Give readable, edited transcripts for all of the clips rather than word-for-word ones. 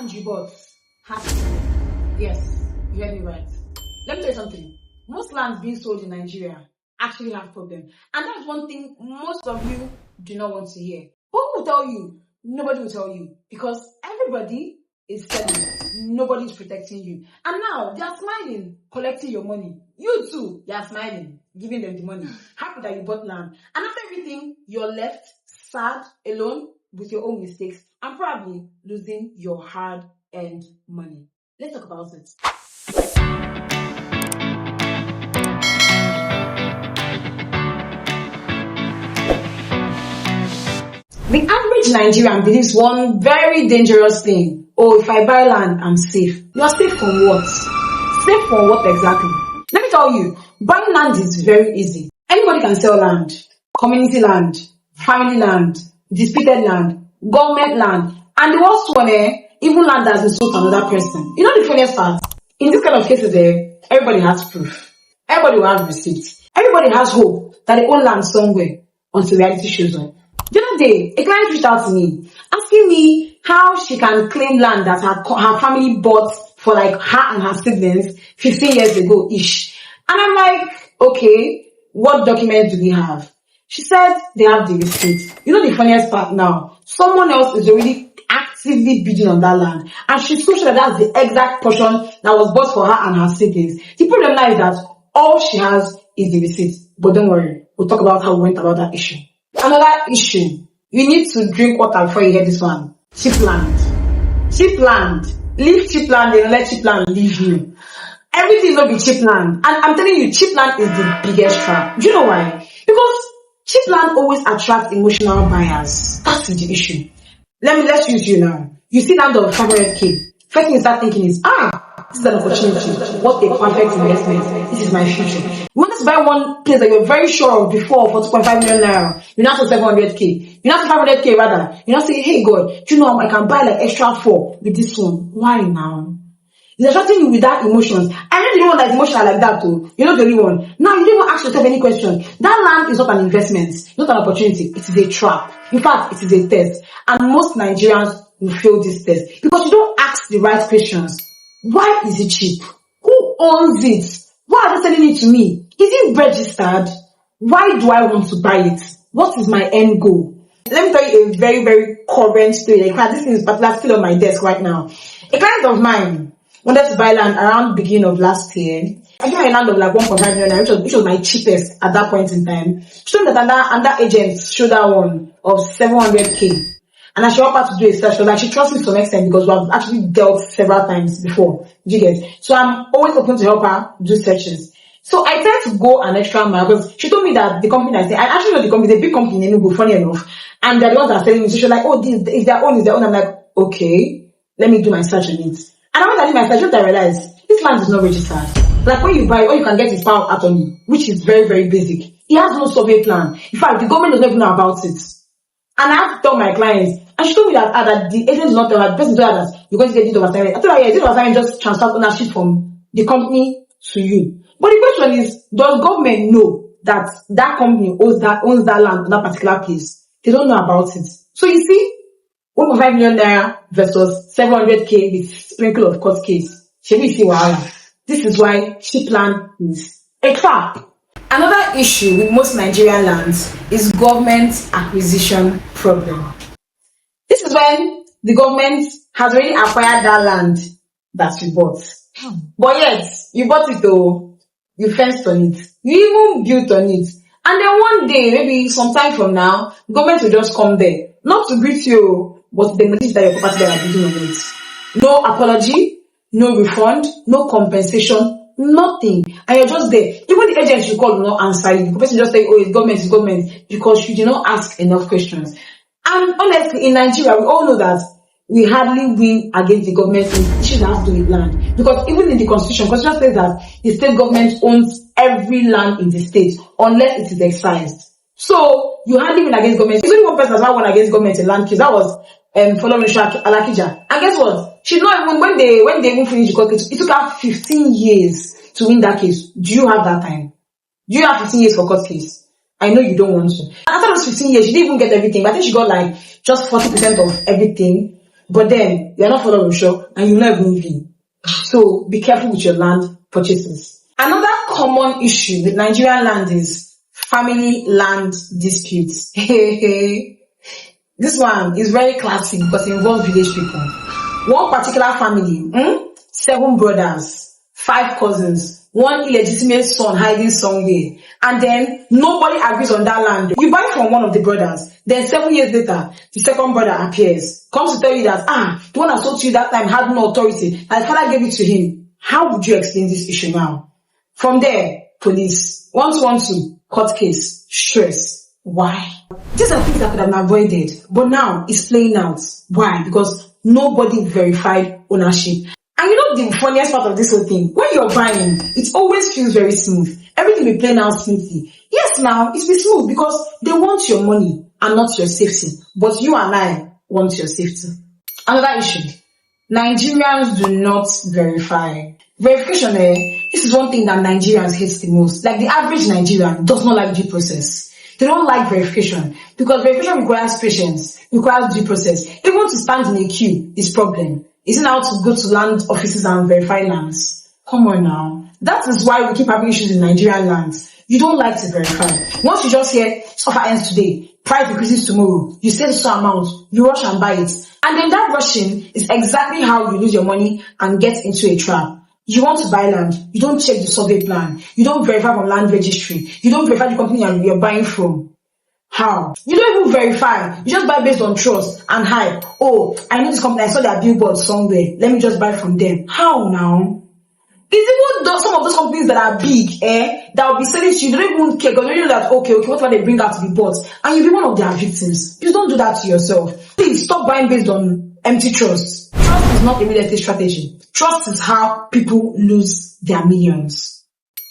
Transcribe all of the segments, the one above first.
land you bought has to. Yes, you heard me right. Let me tell you something. Most lands being sold in Nigeria actually have problems. And that's one thing most of you do not want to hear. But who will tell you? Nobody will tell you. Because everybody is selling. Nobody is protecting you. And now they are smiling, collecting your money. You too, they are smiling, giving them the money. Happy that you bought land. And after everything, you're left sad, alone, with your own mistakes, and probably losing your hard-earned money. Let's talk about it. The average Nigerian believes one very dangerous thing. Oh, if I buy land, I'm safe. You're safe from what? Safe from what exactly? Let me tell you, buying land is very easy. Anybody can sell land. Community land, family land, disputed land, government land, and the worst one, even land that's been sold to another person. You know the funniest part? In this kind of cases, everybody has proof. Everybody will have receipts. Everybody has hope that they own land somewhere until reality shows up. The other day, a client reached out to me, asking me how she can claim land that her family bought for like her and her siblings 15 years ago-ish. And I'm like, okay, what documents do they have? She said they have the receipt. You know the funniest part now? Someone else is already actively bidding on that land. And she's so sure that that's the exact portion that was bought for her and her siblings. The problem now is that all she has is the receipt. But don't worry, we'll talk about how we went about that issue. Another issue, you need to drink water before you hear this one. Cheap land. Cheap land. Leave cheap land and let cheap land leave you. Everything is not be cheap land. And I'm telling you, cheap land is the biggest trap. Do you know why? Because cheap land always attracts emotional buyers. That's the issue. Let's use you now. You see land of 500k. First thing you start thinking is, this is an opportunity. What a perfect investment. This is my future. You want to buy one place that you're very sure of before for 2.5 million naira. You now say 700k. You now say 500k rather. You now say, hey God, do you know I can buy like extra 4 with this one. Why now? It's attracting you with that emotions. I'm not the one that's emotional like that too. You're not the only one. Now you don't even ask yourself any question. That land is not an investment. It's not an opportunity. It is a trap. In fact, it is a test. And most Nigerians will fail this test. Because you don't ask the right questions. Why is it cheap? Who owns it? Why are they selling it to me? Is it registered? Why do I want to buy it? What is my end goal? Let me tell you a very, very current story. Like, this thing is particularly still on my desk right now. A client of mine wanted to buy land around the beginning of last year. I gave her a land of like 1.5 million, which was my cheapest at that point in time. She told me that another agent showed her one of 700k. And as she offered to do a search, she trusts me to some extent because we have actually dealt several times before. Do you get? So I'm always open to help her do searches. So I tried to go an extra mile because she told me that the company I actually know the company, the big company in Enugu, funny enough. And they're the ones that are selling me. So she was like, oh, this is their own, I'm like, okay, let me do my search on it. And when I did my search, I realized this land is not registered. Like when you buy, all you can get is power attorney, which is very, very basic. It has no survey plan. In fact, the government does not even know about it. And I have to tell my clients, and she told me that the agent did not tell her, the person told her that you're going to get deed of assignment. I told her, yeah, deed of assignment just transfers ownership from the company to you. But the question is, does government know that that company owns that land in that particular place? They don't know about it. So you see, 1.5 million naira versus 700k with sprinkle of court case. Shall we see why? This is why cheap land is a trap. Another issue with most Nigerian lands is government acquisition problem. This is when the government has already acquired that land that you bought. But yet, you bought it though, you fenced on it, you even built on it. And then one day, maybe sometime from now, the government will just come there, not to greet you, but to demolish that your property that are building on it. No apology, no refund, no compensation, nothing. And you're just there. Even the agents you call will not answer you. The person just say, oh, it's government, because you did not ask enough questions. And honestly, in Nigeria, we all know that we hardly win against the government in issues that have to do with land. Because even in the constitution says that the state government owns every land in the state unless it is excised. So you hardly win against government. There's only one person that's not won against government in land case. That was following Alakija. And guess what? She's not even when they even finished the court case, it took her 15 years to win that case. Do you have that time? Do you have 15 years for court case? I know you don't want to. And after those 15 years, she didn't even get everything. But I think she got like just 40% of everything. but then you're not following sure and you never moving. So be careful with your land purchases. Another common issue with Nigerian land is family land disputes. This one is very classic because it involves village people. One particular family, 7 brothers, 5 cousins, 1 illegitimate son hiding somewhere, and then nobody agrees on that land. You buy from one of the brothers, then 7 years later, the second brother appears, comes to tell you that, the one that sold to you that time had no authority, and the father gave it to him. How would you explain this issue now? From there, police, 112, court case, stress. Why? These are things that could have been avoided, but now it's playing out. Why? Because nobody verified ownership. And you know the funniest part of this whole thing? When you're buying, it always feels very smooth. Everything will be playing out smoothly. Yes, now, it will be smooth because they want your money and not your safety. But you and I want your safety. Another issue. Nigerians do not verify. Verification, this is one thing that Nigerians hate the most. Like the average Nigerian does not like due process. They don't like verification because verification requires patience, requires due process. Even to stand in a queue is problem. Isn't how to go to land offices and verify lands. Come on now. That is why we keep having issues in Nigerian lands. You don't like to verify. Once you just hear offer ends today, price increases tomorrow, you save some amount, you rush and buy it. And then that rushing is exactly how you lose your money and get into a trap. You want to buy land, you don't check the survey plan, you don't verify from land registry, you don't verify the company you're buying from. How? You don't even verify, you just buy based on trust and hype. Oh, I know this company, I saw their billboard somewhere, let me just buy from them. How now? It's even some of those companies that are big, that will be selling to you, they don't even care because you know that, okay, whatever they bring out to be bought, and you'll be one of their victims. Please don't do that to yourself. Please stop buying based on empty trust. Trust is not a real estate strategy. Trust is how people lose their millions.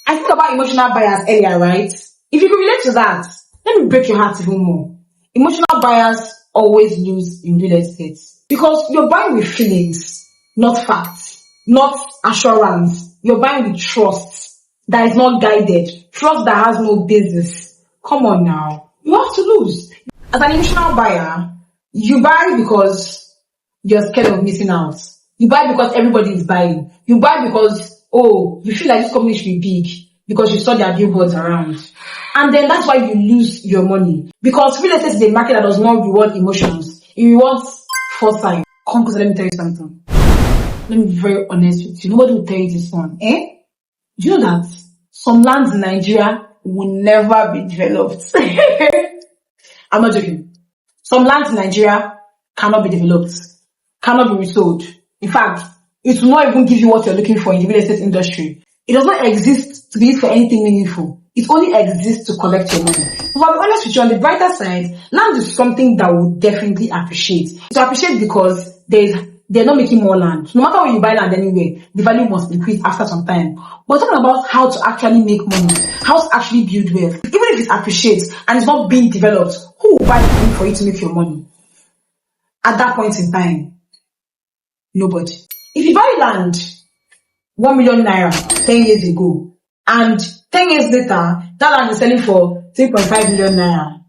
I think about emotional buyers earlier, right? If you can relate to that, let me break your heart even more. Emotional buyers always lose in real estate because you're buying with feelings, not facts, not assurance. You're buying with trust that is not guided, trust that has no basis. Come on now. You have to lose. As an emotional buyer, you buy because you're scared of missing out. You buy because everybody is buying. You buy because, you feel like this company should be big because you saw their billboards around. And then that's why you lose your money. Because real estate is a market that does not reward emotions. It rewards foresight. Come closer, let me tell you something. Let me be very honest with you. Nobody will tell you this one. Do you know that some lands in Nigeria will never be developed? I'm not joking. Some lands in Nigeria cannot be developed, cannot be resold. In fact, it will not even give you what you're looking for in the real estate industry. It does not exist to be used for anything meaningful. It only exists to collect your money. But I'll be honest with you, on the brighter side, land is something that we definitely appreciate. To appreciate because they're not making more land. No matter where you buy land anyway, the value must increase after some time. But talking about how to actually make money, how to actually build wealth. Even if it's appreciated and it's not being developed, who will buy the thing for you to make your money? At that point in time, nobody. If you buy land 1 million naira 10 years ago, and 10 years later, that land is selling for 3.5 million naira,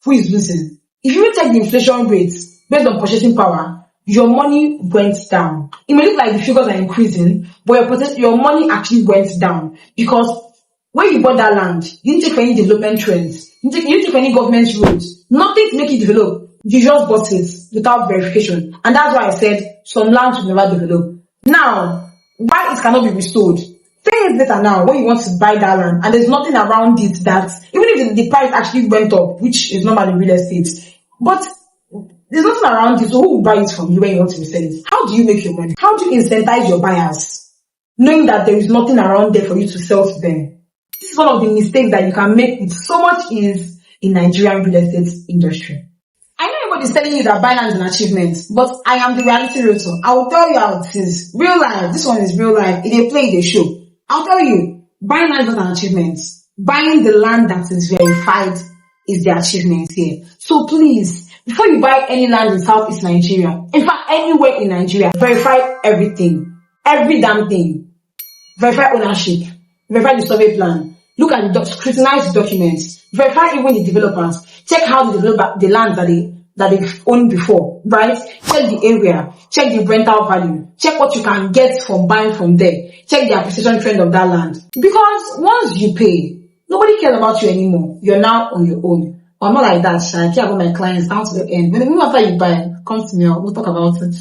who is losing? If you take the inflation rates based on purchasing power, your money went down. It may look like the figures are increasing, but your money actually went down because when you bought that land, you didn't take for any development trends, you didn't take for any government roads, nothing to make it develop. You just bought it without verification. And that's why I said some lands will never develop. Now, why it cannot be restored? 10 years later now, when you want to buy that land and there's nothing around it that, even if the price actually went up, which is normal in real estate, but there's nothing around it, so who will buy it from you when you want to resell it? How do you make your money? How do you incentivize your buyers, knowing that there is nothing around there for you to sell to them? This is one of the mistakes that you can make with so much ease in Nigerian real estate industry. I know everybody's telling you that buying land is an achievement, but I am the reality realtor. I will tell you how it is. Real life. This one is real life. If they play, they show. I'll tell you, buying land is not an achievement. Buying the land that is verified is the achievement here. So please, before you buy any land in Southeast Nigeria, in fact, anywhere in Nigeria, verify everything. Every damn thing. Verify ownership. Verify the survey plan. Look at scrutinize the documents. Verify even the developers. Check how they develop the land that that they've owned before, right? Check the area, check the rental value, check what you can get from buying from there, check the appreciation trend of that land. Because once you pay, nobody cares about you anymore. You're now on your own. I'm not like that, I care about my clients down to the end. When even after you buy, come to me, we'll talk about it.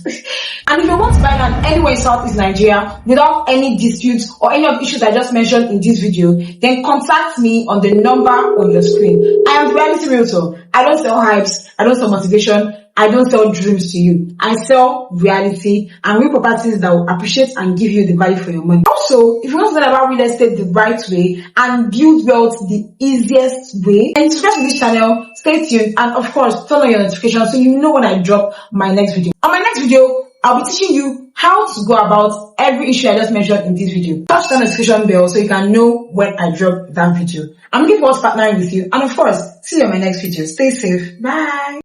And if you want to buy land anywhere in Southeast Nigeria without any disputes or any of the issues I just mentioned in this video, then contact me on the number on your screen. I am Reality Realtor. I don't sell hypes, I don't sell motivation, I don't sell dreams to you. I sell reality and real properties that will appreciate and give you the value for your money. Also, if you want to learn about real estate the right way and build wealth the easiest way, then subscribe to this channel, stay tuned, and of course, turn on your notifications so you know when I drop my next video. On my next video, I'll be teaching you how to go about every issue I just mentioned in this video. Touch the notification bell so you can know when I drop that video. I'm looking forward to partnering with you, and of course, see you on my next video. Stay safe. Bye.